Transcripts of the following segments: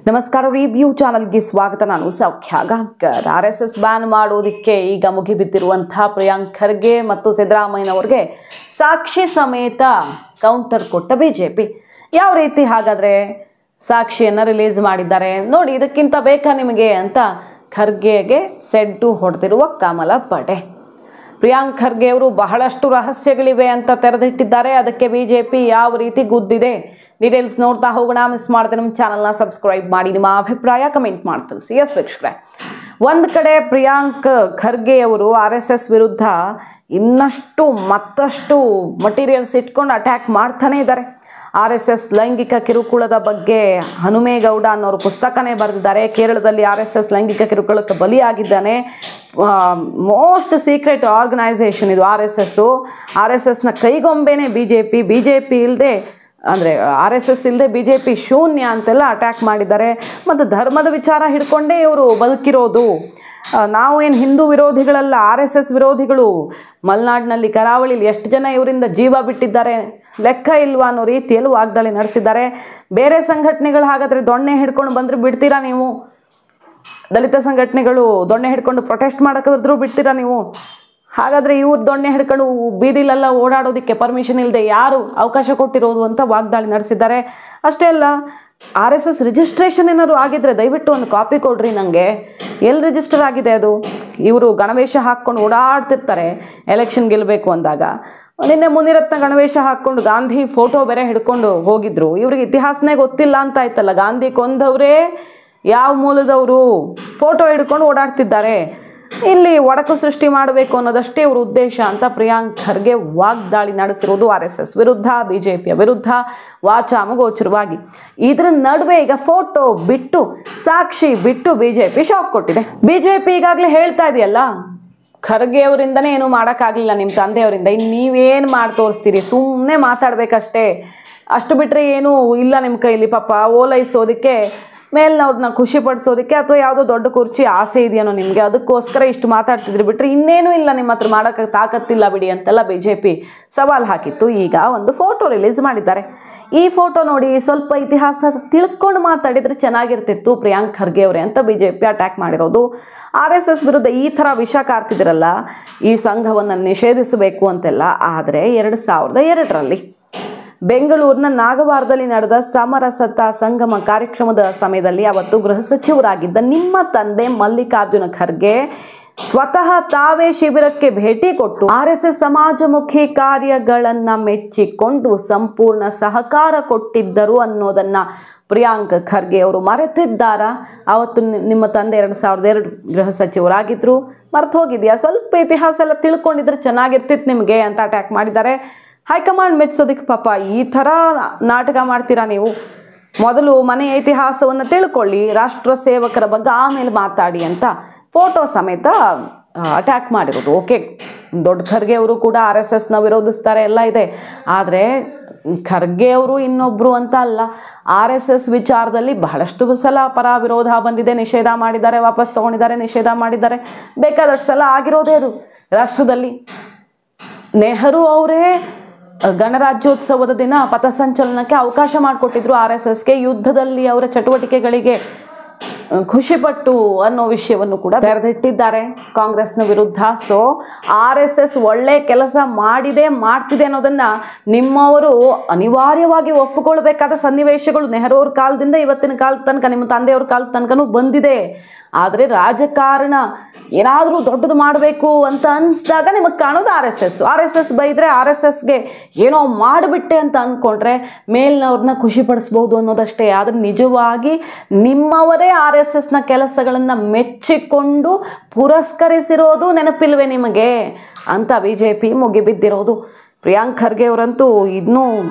ನಮಸ್ಕಾರ, ರಿವ್ಯೂ ಚಾನಲ್ಗೆ ಸ್ವಾಗತ. ನಾನು ಸೌಖ್ಯ ಗಾಂವ್ಕರ್. RSS ಬ್ಯಾನ್ ಮಾಡೋದಕ್ಕೆ ಈಗ ಮುಗಿಬಿದ್ದಿರುವಂತಹ ಪ್ರಿಯಾಂಕ್ ಖರ್ಗೆ ಮತ್ತು ಸಿದ್ದರಾಮಯ್ಯನವರಿಗೆ ಸಾಕ್ಷಿ ಸಮೇತ ಕೌಂಟರ್ ಕೊಟ್ಟ ಬಿಜೆಪಿ. ಯಾವ ರೀತಿ ಹಾಗಾದರೆ ಸಾಕ್ಷಿಯನ್ನು ರಿಲೀಸ್ ಮಾಡಿದ್ದಾರೆ ನೋಡಿ, ಇದಕ್ಕಿಂತ ಬೇಕಾ ನಿಮಗೆ ಅಂತ ಖರ್ಗೆಗೆ ಸೆಡ್ಡು ಹೊಡೆದಿರುವ ಕಮಲ ಪಡೆ. ಪ್ರಿಯಾಂಕ್ ಖರ್ಗೆ ಅವರು ಬಹಳಷ್ಟು ರಹಸ್ಯಗಳಿವೆ ಅಂತ ತೆರೆದಿಟ್ಟಿದ್ದಾರೆ. ಅದಕ್ಕೆ ಬಿಜೆಪಿ ಯಾವ ರೀತಿ ಗುದ್ದಿದೆ ಡೀಟೇಲ್ಸ್ ನೋಡ್ತಾ ಹೋಗೋಣ. ಮಿಸ್ ಮಾಡದೆ ನಮ್ಮ ಚಾನಲ್ನ ಸಬ್ಸ್ಕ್ರೈಬ್ ಮಾಡಿ, ನಿಮ್ಮ ಅಭಿಪ್ರಾಯ ಕಮೆಂಟ್ ಮಾಡಿ ತಿಳಿಸಿ. ಎಸ್ ವೀಕ್ಷಕರೇ, ಒಂದು ಕಡೆ ಪ್ರಿಯಾಂಕ್ ಖರ್ಗೆ ಅವರು RSS ವಿರುದ್ಧ ಇನ್ನಷ್ಟು ಮತ್ತಷ್ಟು ಮಟೀರಿಯಲ್ಸ್ ಇಟ್ಕೊಂಡು ಅಟ್ಯಾಕ್ ಮಾಡ್ತಾನೆ ಇದ್ದಾರೆ. RSS ಲೈಂಗಿಕ ಕಿರುಕುಳದ ಬಗ್ಗೆ ಹನುಮೇಗೌಡ ಅನ್ನೋರು ಪುಸ್ತಕನೇ ಬರೆದಿದ್ದಾರೆ. ಕೇರಳದಲ್ಲಿ RSS ಲೈಂಗಿಕ ಕಿರುಕುಳಕ್ಕೆ ಬಲಿಯಾಗಿದ್ದಾನೆ. ಮೋಸ್ಟ್ ಸೀಕ್ರೆಟ್ ಆರ್ಗನೈಸೇಷನ್ ಇದು RSSನ ಕೈಗೊಂಬೆನೇ ಬಿಜೆಪಿ ಇಲ್ಲದೆ, ಅಂದರೆ RSS ಇಲ್ಲದೆ ಬಿಜೆಪಿ ಶೂನ್ಯ ಅಂತೆಲ್ಲ ಅಟ್ಯಾಕ್ ಮಾಡಿದ್ದಾರೆ. ಮತ್ತು ಧರ್ಮದ ವಿಚಾರ ಹಿಡ್ಕೊಂಡೇ ಇವರು ಬದುಕಿರೋದು. ನಾವೇನು ಹಿಂದೂ ವಿರೋಧಿಗಳಲ್ಲ, RSS ವಿರೋಧಿಗಳು. ಮಲೆನಾಡಿನಲ್ಲಿ ಕರಾವಳಿಲಿ ಎಷ್ಟು ಜನ ಇವರಿಂದ ಜೀವ ಬಿಟ್ಟಿದ್ದಾರೆ ಲೆಕ್ಕ ಇಲ್ವಾ ಅನ್ನೋ ರೀತಿಯಲ್ಲಿ ವಾಗ್ದಾಳಿ ನಡೆಸಿದ್ದಾರೆ. ಬೇರೆ ಸಂಘಟನೆಗಳು ಹಾಗಾದರೆ ದೊಣ್ಣೆ ಹಿಡ್ಕೊಂಡು ಬಂದರೆ ಬಿಡ್ತೀರಾ ನೀವು? ದಲಿತ ಸಂಘಟನೆಗಳು ದೊಣ್ಣೆ ಹಿಡ್ಕೊಂಡು ಪ್ರೊಟೆಸ್ಟ್ ಮಾಡೋಕ್ಕಾದ್ರೂ ಬಿಡ್ತೀರಾ ನೀವು? ಹಾಗಾದರೆ ಇವ್ರು ದೊಣ್ಣೆ ಹಿಡ್ಕೊಂಡು ಬೀದಿಲೆಲ್ಲ ಓಡಾಡೋದಕ್ಕೆ ಪರ್ಮಿಷನ್ ಇಲ್ಲದೆ ಯಾರು ಅವಕಾಶ ಕೊಟ್ಟಿರೋದು ಅಂತ ವಾಗ್ದಾಳಿ ನಡೆಸಿದ್ದಾರೆ. ಅಷ್ಟೇ ಅಲ್ಲ, RSS ರಿಜಿಸ್ಟ್ರೇಷನ್ ಏನಾದ್ರು ಆಗಿದ್ರೆ ದಯವಿಟ್ಟು ಒಂದು ಕಾಪಿ ಕೊಡ್ರಿ ನನಗೆ. ಎಲ್ಲಿ ರಿಜಿಸ್ಟರ್ ಆಗಿದೆ ಅದು? ಇವರು ಗಣವೇಶ ಹಾಕ್ಕೊಂಡು ಓಡಾಡ್ತಿರ್ತಾರೆ ಎಲೆಕ್ಷನ್ ಗೆಲ್ಲಬೇಕು ಅಂದಾಗ. ನಿನ್ನೆ ಮುನಿರತ್ನ ಗಣವೇಶ ಹಾಕ್ಕೊಂಡು ಗಾಂಧಿ ಫೋಟೋ ಬೇರೆ ಹಿಡ್ಕೊಂಡು ಹೋಗಿದ್ರು. ಇವ್ರಿಗೆ ಇತಿಹಾಸನೇ ಗೊತ್ತಿಲ್ಲ ಅಂತ ಆಯ್ತಲ್ಲ. ಗಾಂಧಿ ಕೊಂದವರೇ ಯಾವ ಮೂಲದವರು ಫೋಟೋ ಹಿಡ್ಕೊಂಡು ಓಡಾಡ್ತಿದ್ದಾರೆ. ಇಲ್ಲಿ ಒಡಕು ಸೃಷ್ಟಿ ಮಾಡಬೇಕು ಅನ್ನೋದಷ್ಟೇ ಇವ್ರ ಉದ್ದೇಶ ಅಂತ ಪ್ರಿಯಾಂಕ್ ಖರ್ಗೆ ವಾಗ್ದಾಳಿ ನಡೆಸಿರೋದು RSS ವಿರುದ್ಧ, ಬಿಜೆಪಿಯ ವಿರುದ್ಧ ವಾಚಾಮಗೋಚರವಾಗಿ. ಇದರ ನಡುವೆ ಈಗ ಫೋಟೋ ಬಿಟ್ಟು ಸಾಕ್ಷಿ ಬಿಟ್ಟು ಬಿಜೆಪಿ ಶಾಕ್ ಕೊಟ್ಟಿದೆ. ಬಿಜೆಪಿ ಈಗಾಗಲೇ ಹೇಳ್ತಾ ಇದೆಯಲ್ಲ, ಖರ್ಗೆ ಅವರಿಂದನೇ ಏನೂ ಮಾಡೋಕ್ಕಾಗಲಿಲ್ಲ ನಿಮ್ಮ ತಂದೆಯವರಿಂದ, ಇನ್ನು ನೀವೇನು ಮಾಡಿ ತೋರಿಸ್ತೀರಿ, ಸುಮ್ಮನೆ ಮಾತಾಡಬೇಕಷ್ಟೇ, ಅಷ್ಟು ಬಿಟ್ಟರೆ ಏನೂ ಇಲ್ಲ ನಿಮ್ಮ ಕೈಲಿ. ಪಾಪ ಓಲೈಸೋದಕ್ಕೆ, ಮೇಲ್ನವ್ರನ್ನ ಖುಷಿ ಪಡಿಸೋದಕ್ಕೆ ಅಥವಾ ಯಾವುದೋ ದೊಡ್ಡ ಕುರ್ಚಿ ಆಸೆ ಇದೆಯೋ ನಿಮಗೆ, ಅದಕ್ಕೋಸ್ಕರ ಇಷ್ಟು ಮಾತಾಡ್ತಿದ್ರಿ, ಬಿಟ್ಟರೆ ಇನ್ನೇನೂ ಇಲ್ಲ ನಿಮ್ಮ ಹತ್ರ ಮಾಡೋಕ್ಕೆ ತಾಕತ್ತಿಲ್ಲ ಬಿಡಿ ಅಂತೆಲ್ಲ ಬಿಜೆಪಿ ಸವಾಲು ಹಾಕಿತ್ತು. ಈಗ ಒಂದು ಫೋಟೋ ರಿಲೀಸ್ ಮಾಡಿದ್ದಾರೆ. ಈ ಫೋಟೋ ನೋಡಿ, ಸ್ವಲ್ಪ ಇತಿಹಾಸ ತಿಳ್ಕೊಂಡು ಮಾತಾಡಿದರೆ ಚೆನ್ನಾಗಿರ್ತಿತ್ತು ಪ್ರಿಯಾಂಕ್ ಖರ್ಗೆ ಅವರೇ ಅಂತ ಬಿಜೆಪಿ ಅಟ್ಯಾಕ್ ಮಾಡಿರೋದು. RSS ವಿರುದ್ಧ ಈ ಥರ ವಿಷ ಕಾರ್ತಿದ್ರಲ್ಲ, ಈ ಸಂಘವನ್ನು ನಿಷೇಧಿಸಬೇಕು ಅಂತೆಲ್ಲ. ಆದರೆ 2002ರಲ್ಲಿ ಬೆಂಗಳೂರಿನ ನಾಗವಾರದಲ್ಲಿ ನಡೆದ ಸಮರಸತಾ ಸಂಗಮ ಕಾರ್ಯಕ್ರಮದ ಸಮಯದಲ್ಲಿ ಅವತ್ತು ಗೃಹ ಸಚಿವರಾಗಿದ್ದ ನಿಮ್ಮ ತಂದೆ ಮಲ್ಲಿಕಾರ್ಜುನ ಖರ್ಗೆ ಸ್ವತಃ ತಾವೇ ಶಿಬಿರಕ್ಕೆ ಭೇಟಿ ಕೊಟ್ಟು RSS ಸಮಾಜಮುಖಿ ಕಾರ್ಯಗಳನ್ನು ಮೆಚ್ಚಿಕೊಂಡು ಸಂಪೂರ್ಣ ಸಹಕಾರ ಕೊಟ್ಟಿದ್ದರು ಅನ್ನೋದನ್ನು ಪ್ರಿಯಾಂಕ್ ಖರ್ಗೆ ಅವರು ಮರೆತಿದ್ದಾರಾ? ಅವತ್ತು ನಿಮ್ಮ ತಂದೆ 2002 ಗೃಹ ಸಚಿವರಾಗಿದ್ದರು, ಮರೆತು ಹೋಗಿದೆಯಾ? ಸ್ವಲ್ಪ ಇತಿಹಾಸ ಎಲ್ಲ ತಿಳ್ಕೊಂಡಿದ್ರೆ ಚೆನ್ನಾಗಿರ್ತಿತ್ತು ನಿಮಗೆ ಅಂತ ಅಟ್ಯಾಕ್ ಮಾಡಿದ್ದಾರೆ. ಹೈಕಮಾಂಡ್ ಮೆಚ್ಚಿಸೋದಕ್ಕೆ ಪಾಪ ಈ ಥರ ನಾಟಕ ಮಾಡ್ತೀರಾ ನೀವು? ಮೊದಲು ಮನೆಯ ಇತಿಹಾಸವನ್ನು ತಿಳ್ಕೊಳ್ಳಿ, ರಾಷ್ಟ್ರ ಸೇವಕರ ಬಗ್ಗೆ ಆಮೇಲೆ ಮಾತಾಡಿ ಅಂತ ಫೋಟೋ ಸಮೇತ ಅಟ್ಯಾಕ್ ಮಾಡಿರೋದು. ಓಕೆ, ದೊಡ್ಡ ಖರ್ಗೆ ಅವರು ಕೂಡ RSSನ ವಿರೋಧಿಸ್ತಾರೆ, ಎಲ್ಲ ಇದೆ. ಆದರೆ ಖರ್ಗೆ ಅವರು ಇನ್ನೊಬ್ಬರು ಅಂತ ಅಲ್ಲ. RSS ವಿಚಾರದಲ್ಲಿ ಬಹಳಷ್ಟು ಸಲ ಪರ ವಿರೋಧ ಬಂದಿದೆ, ನಿಷೇಧ ಮಾಡಿದ್ದಾರೆ, ವಾಪಸ್ ತೊಗೊಂಡಿದ್ದಾರೆ, ನಿಷೇಧ ಮಾಡಿದ್ದಾರೆ, ಬೇಕಾದಷ್ಟು ಸಲ ಆಗಿರೋದೇ ಅದು ರಾಷ್ಟ್ರದಲ್ಲಿ. ನೆಹರು ಅವರೇ ಗಣರಾಜ್ಯೋತ್ಸವದ ದಿನ ಪಥಸಂಚಲನಕ್ಕೆ ಅವಕಾಶ ಮಾಡಿಕೊಟ್ಟಿದ್ರು RSSಗೆ, ಯುದ್ಧದಲ್ಲಿ ಅವರ ಚಟುವಟಿಕೆಗಳಿಗೆ ಖುಷಿಪಟ್ಟು ಅನ್ನೋ ವಿಷಯವನ್ನು ಕೂಡ ತೆರೆದಿಟ್ಟಿದ್ದಾರೆ ಕಾಂಗ್ರೆಸ್ನ ವಿರುದ್ಧ. ಸೊ RSS ಒಳ್ಳೆ ಕೆಲಸ ಮಾಡ್ತಿದೆ ಅನ್ನೋದನ್ನು ನಿಮ್ಮವರು ಅನಿವಾರ್ಯವಾಗಿ ಒಪ್ಪಿಕೊಳ್ಬೇಕಾದ ಸನ್ನಿವೇಶಗಳು ನೆಹರು ಅವ್ರ ಕಾಲದಿಂದ ಇವತ್ತಿನ ಕಾಲದ ತನಕ, ನಿಮ್ಮ ತಂದೆಯವ್ರ ಕಾಲದ ತನಕನೂ ಬಂದಿದೆ. ಆದರೆ ರಾಜಕಾರಣ ಏನಾದರೂ ದೊಡ್ಡದು ಮಾಡಬೇಕು ಅಂತ ಅನಿಸಿದಾಗ ನಿಮಗೆ ಕಾಣೋದು RSS ಬೈದರೆ RSSಗೆ ಏನೋ ಮಾಡಿಬಿಟ್ಟೆ ಅಂತ ಅಂದ್ಕೊಂಡ್ರೆ ಮೇಲ್ನವ್ರನ್ನ ಖುಷಿಪಡಿಸ್ಬೋದು ಅನ್ನೋದಷ್ಟೇ. ಆದರೆ ನಿಜವಾಗಿ ನಿಮ್ಮವರೇ RSSನ ಕೆಲಸಗಳನ್ನು ಮೆಚ್ಚಿಕೊಂಡು ಪುರಸ್ಕರಿಸಿರೋದು ನೆನಪಿಲ್ವೇ ನಿಮಗೆ ಅಂತ ಬಿಜೆಪಿ ಮುಗಿಬಿದ್ದಿರೋದು. ಪ್ರಿಯಾಂಕ್ ಖರ್ಗೆ ಅವರಂತೂ ಇನ್ನೂ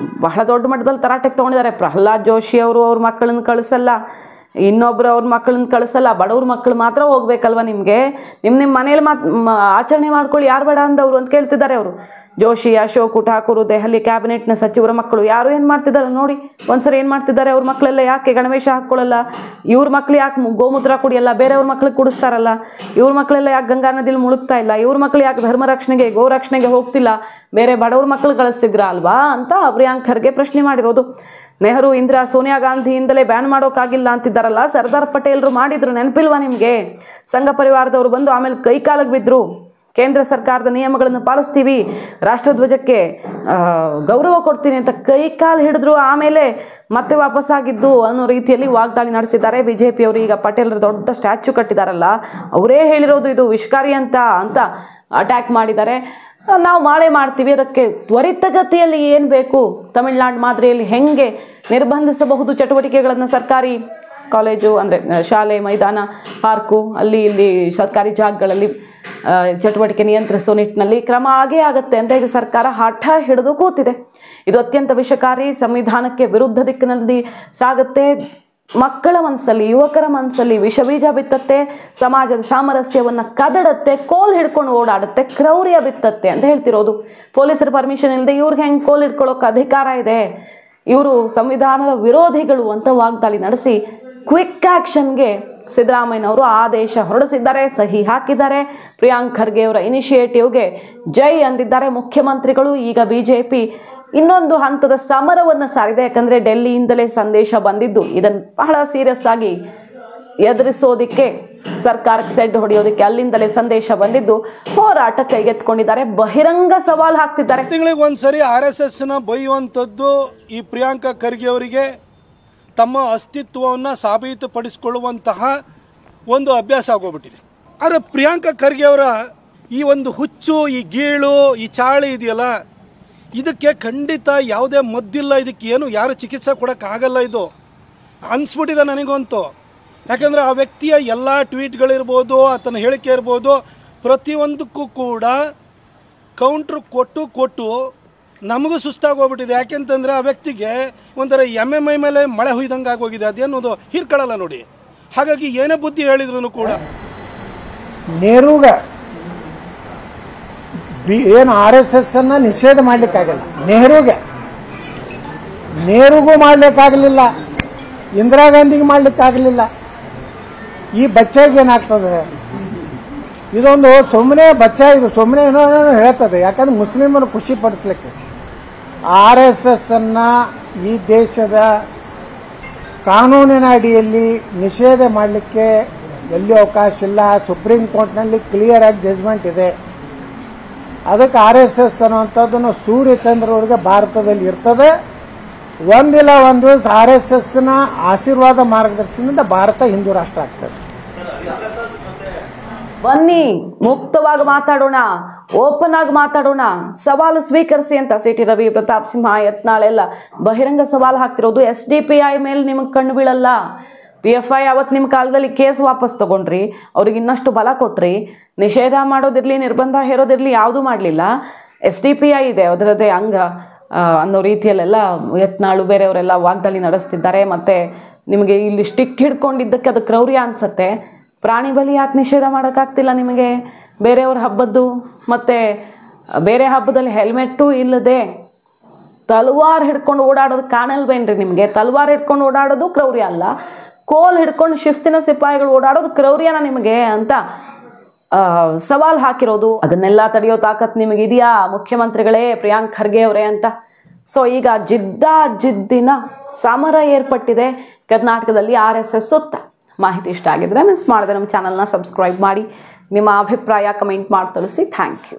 ಬಹಳ ದೊಡ್ಡ ಮಟ್ಟದಲ್ಲಿ ತರಾಟೆಗೆ ತೊಗೊಂಡಿದ್ದಾರೆ. ಪ್ರಹ್ಲಾದ್ ಜೋಶಿ ಅವರು ಅವ್ರ ಮಕ್ಕಳನ್ನ ಕಳಿಸಲ್ಲ, ಇನ್ನೊಬ್ಬರು ಅವ್ರ ಮಕ್ಕಳನ್ನ ಕಳಿಸಲ್ಲ, ಬಡವ್ರ ಮಕ್ಕಳು ಮಾತ್ರ ಹೋಗ್ಬೇಕಲ್ವ ನಿಮಗೆ? ನಿಮ್ಮ ಮನೇಲಿ ಆಚರಣೆ ಮಾಡ್ಕೊಳ್ಳಿ, ಯಾರು ಬೇಡ ಅಂದವರು ಅಂತ ಕೇಳ್ತಿದ್ದಾರೆ ಅವರು. ಜೋಶಿ, ಅಶೋಕ್, ಠಾಕೂರು, ದೆಹಲಿ ಕ್ಯಾಬಿನೆಟ್ನ ಸಚಿವರ ಮಕ್ಕಳು ಯಾರು ಏನು ಮಾಡ್ತಿದ್ದಾರೆ ನೋಡಿ ಒಂದ್ಸರಿ. ಏನು ಮಾಡ್ತಿದ್ದಾರೆ ಅವ್ರ ಮಕ್ಕಳೆಲ್ಲ? ಯಾಕೆ ಗಣವೇಶ ಹಾಕ್ಕೊಳ್ಳಲ್ಲ? ಇವ್ರ ಮಕ್ಳು ಯಾಕೆ ಗೋಮೂತ್ರ ಕುಡಿಯಲ್ಲ? ಬೇರೆಯವ್ರ ಮಕ್ಳಿಗೆ ಕುಡಿಸ್ತಾರಲ್ಲ. ಇವ್ರ ಮಕ್ಕಳೆಲ್ಲ ಯಾಕೆ ಗಂಗಾ ನದಿಲಿ ಮುಳುಗ್ತಾ ಇಲ್ಲ? ಇವ್ರ ಮಕ್ಳು ಯಾಕೆ ಧರ್ಮ ರಕ್ಷಣೆಗೆ, ಗೋ ರಕ್ಷಣೆಗೆ ಹೋಗ್ತಿಲ್ಲ? ಬೇರೆ ಬಡವ್ರ ಮಕ್ಕಳು ಕಳಿಸಿದ್ರ ಅಲ್ವಾ ಅಂತ ಪ್ರಿಯಾಂಕ್ ಖರ್ಗೆ ಪ್ರಶ್ನೆ ಮಾಡಿರೋದು. ನೆಹರು, ಇಂದಿರಾ, ಸೋನಿಯಾ ಗಾಂಧಿಯಿಂದಲೇ ಬ್ಯಾನ್ ಮಾಡೋಕ್ಕಾಗಿಲ್ಲ ಅಂತಿದ್ದಾರಲ್ಲ, ಸರ್ದಾರ್ ಪಟೇಲ್ರು ಮಾಡಿದ್ರು, ನೆನಪಿಲ್ವಾ ನಿಮಗೆ? ಸಂಘ ಪರಿವಾರದವರು ಬಂದು ಆಮೇಲೆ ಕೈಕಾಲಿಗೆ ಬಿದ್ದರು. ಕೇಂದ್ರ ಸರ್ಕಾರದ ನಿಯಮಗಳನ್ನು ಪಾಲಿಸ್ತೀವಿ, ರಾಷ್ಟ್ರಧ್ವಜಕ್ಕೆ ಗೌರವ ಕೊಡ್ತೀನಿ ಅಂತ ಕೈಕಾಲು ಹಿಡಿದ್ರು, ಆಮೇಲೆ ಮತ್ತೆ ವಾಪಸ್ಸಾಗಿದ್ದು ಅನ್ನೋ ರೀತಿಯಲ್ಲಿ ವಾಗ್ದಾಳಿ ನಡೆಸಿದ್ದಾರೆ ಬಿಜೆಪಿಯವರು. ಈಗ ಪಟೇಲ್ರ ದೊಡ್ಡ ಸ್ಟ್ಯಾಚ್ಯೂ ಕಟ್ಟಿದಾರಲ್ಲ, ಅವರೇ ಹೇಳಿರೋದು ಇದು ವಿಷಕಾರಿ ಅಂತ ಅಟ್ಯಾಕ್ ಮಾಡಿದ್ದಾರೆ. ನಾವು ಮಾಡ್ತೀವಿ, ಅದಕ್ಕೆ ತ್ವರಿತಗತಿಯಲ್ಲಿ ಏನು ಬೇಕು, ತಮಿಳುನಾಡು ಮಾದರಿಯಲ್ಲಿ ಹೆಂಗೆ ನಿರ್ಬಂಧಿಸಬಹುದು ಚಟುವಟಿಕೆಗಳನ್ನು, ಸರ್ಕಾರಿ ಕಾಲೇಜು ಅಂದರೆ ಶಾಲೆ, ಮೈದಾನ, ಪಾರ್ಕು, ಅಲ್ಲಿ ಇಲ್ಲಿ ಸರ್ಕಾರಿ ಜಾಗಗಳಲ್ಲಿ ಚಟುವಟಿಕೆ ನಿಯಂತ್ರಿಸೋ ನಿಟ್ಟಿನಲ್ಲಿ ಕ್ರಮ ಆಗೇ ಆಗುತ್ತೆ ಅಂತ ಈಗ ಸರ್ಕಾರ ಹಠ ಹಿಡಿದು ಕೂತಿದೆ. ಇದು ಅತ್ಯಂತ ವಿಷಕಾರಿ, ಸಂವಿಧಾನಕ್ಕೆ ವಿರುದ್ಧ ದಿಕ್ಕಿನಲ್ಲಿ ಸಾಗುತ್ತೆ, ಮಕ್ಕಳ ಮನಸ್ಸಲ್ಲಿ, ಯುವಕರ ಮನಸ್ಸಲ್ಲಿ ವಿಷಬೀಜ ಬಿತ್ತತ್ತೆ, ಸಮಾಜದ ಸಾಮರಸ್ಯವನ್ನು ಕದಡತ್ತೆ, ಕೋಲ್ ಹಿಡ್ಕೊಂಡು ಓಡಾಡುತ್ತೆ, ಕ್ರೌರ್ಯ ಬಿತ್ತತ್ತೆ ಅಂತ ಹೇಳ್ತಿರೋದು. ಪೊಲೀಸರ ಪರ್ಮಿಷನ್ ಇಲ್ಲದೆ ಇವ್ರಿಗೆ ಹೆಂಗೆ ಕೋಲ್ ಹಿಡ್ಕೊಳ್ಳೋಕೆ ಅಧಿಕಾರ ಇದೆ? ಇವರು ಸಂವಿಧಾನದ ವಿರೋಧಿಗಳು ಅಂತ ವಾಗ್ದಾಳಿ ನಡೆಸಿ ಕ್ವಿಕ್ ಆ್ಯಕ್ಷನ್ಗೆ ಸಿದ್ದರಾಮಯ್ಯನವರು ಆದೇಶ ಹೊರಡಿಸಿದ್ದಾರೆ, ಸಹಿ ಹಾಕಿದ್ದಾರೆ. ಪ್ರಿಯಾಂಕ್ ಖರ್ಗೆ ಅವರ ಇನಿಷಿಯೇಟಿವ್ಗೆ ಜೈ ಅಂದಿದ್ದಾರೆ ಮುಖ್ಯಮಂತ್ರಿಗಳು. ಈಗ ಬಿಜೆಪಿ ಇನ್ನೊಂದು ಹಂತದ ಸಮರವನ್ನು ಸಾರಿದೆ. ಯಾಕಂದರೆ ಡೆಲ್ಲಿಯಿಂದಲೇ ಸಂದೇಶ ಬಂದಿದ್ದು, ಇದನ್ನು ಬಹಳ ಸೀರಿಯಸ್ ಆಗಿ ಎದುರಿಸೋದಕ್ಕೆ, ಸರ್ಕಾರಕ್ಕೆ ಸೆಡ್ ಹೊಡೆಯೋದಕ್ಕೆ ಅಲ್ಲಿಂದಲೇ ಸಂದೇಶ ಬಂದಿದ್ದು, ಹೋರಾಟ ಕೈಗೆತ್ಕೊಂಡಿದ್ದಾರೆ, ಬಹಿರಂಗ ಸವಾಲು ಹಾಕ್ತಿದ್ದಾರೆ. ತಿಂಗಳಿಗೆ ಒಂದ್ಸರಿ RSSನ ಬೈಯುವಂಥದ್ದು ಈ ಪ್ರಿಯಾಂಕಾ ಖರ್ಗೆ ಅವರಿಗೆ ತಮ್ಮ ಅಸ್ತಿತ್ವವನ್ನು ಸಾಬೀತುಪಡಿಸಿಕೊಳ್ಳುವಂತಹ ಒಂದು ಅಭ್ಯಾಸ ಆಗೋಗ್ಬಿಟ್ಟಿದೆ. ಆದರೆ ಪ್ರಿಯಾಂಕಾ ಖರ್ಗೆ ಅವರ ಈ ಒಂದು ಹುಚ್ಚು, ಈ ಗೀಳು, ಈ ಚಾಳಿ ಇದೆಯಲ್ಲ, ಇದಕ್ಕೆ ಖಂಡಿತ ಯಾವುದೇ ಮದ್ದಿಲ್ಲ, ಇದಕ್ಕೆ ಏನು ಯಾರು ಚಿಕಿತ್ಸೆ ಕೊಡೋಕ್ಕಾಗಲ್ಲ, ಇದು ಅನಿಸ್ಬಿಟ್ಟಿದೆ ನನಗಂತೂ. ಯಾಕಂದರೆ ಆ ವ್ಯಕ್ತಿಯ ಎಲ್ಲ ಟ್ವೀಟ್ಗಳಿರ್ಬೋದು, ಆತನ ಹೇಳಿಕೆ ಇರ್ಬೋದು, ಪ್ರತಿಯೊಂದಕ್ಕೂ ಕೂಡ ಕೌಂಟ್ರ್ ಕೊಟ್ಟು ನಮಗೂ ಸುಸ್ತಾಗೋಗ್ಬಿಟ್ಟಿದೆ. ಯಾಕೆಂತಂದರೆ ಆ ವ್ಯಕ್ತಿಗೆ ಒಂಥರ MMI ಮೇಲೆ ಮಳೆ ಹುಯ್ದಂಗೆ ಆಗೋಗಿದೆ, ಅದೇನೋದು ಹೀರ್ಕೊಳ್ಳಲ್ಲ ನೋಡಿ. ಹಾಗಾಗಿ ಏನೇ ಬುದ್ಧಿ ಹೇಳಿದ್ರು ಕೂಡ ನೆಹರೂಗ ಏನು RSS ಅನ್ನ ನಿಷೇಧ ಮಾಡ್ಲಿಕ್ಕಾಗಲ್ಲ, ನೆಹರುಗೂ ಮಾಡ್ಲಿಕ್ಕಾಗಲಿಲ್ಲ, ಇಂದಿರಾ ಗಾಂಧಿಗೆ ಮಾಡ್ಲಿಕ್ಕಾಗಲಿಲ್ಲ. ಈ ಬಚ್ಚಗೆ ಏನಾಗ್ತದೆ, ಇದೊಂದು ಸುಮ್ಮನೆ ಬಚ್ಚ, ಇದು ಸುಮ್ಮನೆ ಏನೋ ಹೇಳ್ತದೆ. ಯಾಕಂದ್ರೆ ಮುಸ್ಲಿಮರು ಖುಷಿ ಪಡಿಸ್ಲಿಕ್ಕೆ RSS ಅನ್ನ ಈ ದೇಶದ ಕಾನೂನಿನ ಅಡಿಯಲ್ಲಿ ನಿಷೇಧ ಮಾಡಲಿಕ್ಕೆ ಎಲ್ಲಿ ಅವಕಾಶ ಇಲ್ಲ. ಸುಪ್ರೀಂ ಕೋರ್ಟ್ನಲ್ಲಿ ಕ್ಲಿಯರ್ ಆಗಿ ಜಜ್ಮೆಂಟ್ ಇದೆ. ಅದಕ್ಕೆ RSS ಅನ್ನುವಂಥದ್ದನ್ನು ಸೂರ್ಯಚಂದ್ರವರಿಗೆ ಭಾರತದಲ್ಲಿ ಇರ್ತದೆ. ಒಂದಿಲ್ಲ ಒಂದು ದಿವಸ RSSನ ಆಶೀರ್ವಾದ ಮಾರ್ಗದರ್ಶನದಿಂದ ಭಾರತ ಹಿಂದೂ ರಾಷ್ಟ್ರ ಆಗ್ತದೆ. ಬನ್ನಿ ಮುಕ್ತವಾಗಿ ಮಾತಾಡೋಣ, ಓಪನ್ ಆಗಿ ಮಾತಾಡೋಣ, ಸವಾಲು ಸ್ವೀಕರಿಸಿ ಅಂತ ಸಿಟಿ ರವಿ, ಪ್ರತಾಪ್ ಸಿಂಹ, ಯತ್ನಾಳ್ ಎಲ್ಲ ಬಹಿರಂಗ ಸವಾಲು ಹಾಕ್ತಿರೋದು. SDPI ಮೇಲೆ ನಿಮಗೆ ಕಣ್ಣು ಬೀಳಲ್ಲ. PFI ಅವತ್ತು ನಿಮ್ಮ ಕಾಲದಲ್ಲಿ ಕೇಸ್ ವಾಪಸ್ ತಗೊಂಡ್ರಿ, ಅವ್ರಿಗೆ ಇನ್ನಷ್ಟು ಬಲ ಕೊಟ್ರಿ, ನಿಷೇಧ ಮಾಡೋದಿರಲಿ, ನಿರ್ಬಂಧ ಹೇರೋದಿರಲಿ, ಯಾವುದೂ ಮಾಡಲಿಲ್ಲ. SDPI ಇದೆ, ಅದರದ್ದೇ ಅಂಗ ಅನ್ನೋ ರೀತಿಯಲ್ಲೆಲ್ಲ ಯತ್ನಾಳು ಬೇರೆಯವರೆಲ್ಲ ವಾಗ್ದಾಳಿ ನಡೆಸ್ತಿದ್ದಾರೆ. ಮತ್ತು ನಿಮಗೆ ಇಲ್ಲಿ ಸ್ಟಿಕ್ ಹಿಡ್ಕೊಂಡಿದ್ದಕ್ಕೆ ಅದು ಕ್ರೌರ್ಯ ಅನಿಸುತ್ತೆ. ಪ್ರಾಣಿ ಬಲಿ ಯಾಕೆ ನಿಷೇಧ ಮಾಡೋಕ್ಕಾಗ್ತಿಲ್ಲ ನಿಮಗೆ? ಬೇರೆಯವ್ರ ಹಬ್ಬದ್ದು ಮತ್ತು ಬೇರೆ ಹಬ್ಬದಲ್ಲಿ ಹೆಲ್ಮೆಟ್ಟು ಇಲ್ಲದೆ ತಲ್ವಾರ್ ಹಿಡ್ಕೊಂಡು ಓಡಾಡೋದು ಕಾಣಲ್ವೇನ್ರಿ ನಿಮಗೆ? ತಲ್ವಾರ್ ಹಿಡ್ಕೊಂಡು ಓಡಾಡೋದು ಕ್ರೌರ್ಯ ಅಲ್ಲ, ಕೋಲ್ ಹಿಡ್ಕೊಂಡು ಶಿಸ್ತಿನ ಸಿಪಾಯಿಗಳು ಓಡಾಡೋದು ಕ್ರೌರ್ಯನ ನಿಮಗೆ ಅಂತ ಸವಾಲು ಹಾಕಿರೋದು. ಅದನ್ನೆಲ್ಲ ತಡೆಯೋ ತಾಕತ್ ನಿಮಗಿದೆಯಾ ಮುಖ್ಯಮಂತ್ರಿಗಳೇ, ಪ್ರಿಯಾಂಕ್ ಖರ್ಗೆ ಅವರೇ ಅಂತ? ಸೊ ಈಗ ಜಿದ್ದಿನ ಸಮರ ಏರ್ಪಟ್ಟಿದೆ ಕರ್ನಾಟಕದಲ್ಲಿ RSS ಸುತ್ತ. ಮಾಹಿತಿ ಇಷ್ಟ ಆಗಿದ್ರೆ ಮಿಸ್ ಮಾಡದೆ ನಮ್ಮ ಚಾನಲ್ನ ಸಬ್ಸ್ಕ್ರೈಬ್ ಮಾಡಿ, ನಿಮ್ಮ ಅಭಿಪ್ರಾಯ ಕಮೆಂಟ್ ಮಾಡಿ ತಿಳಿಸಿ. Thank you.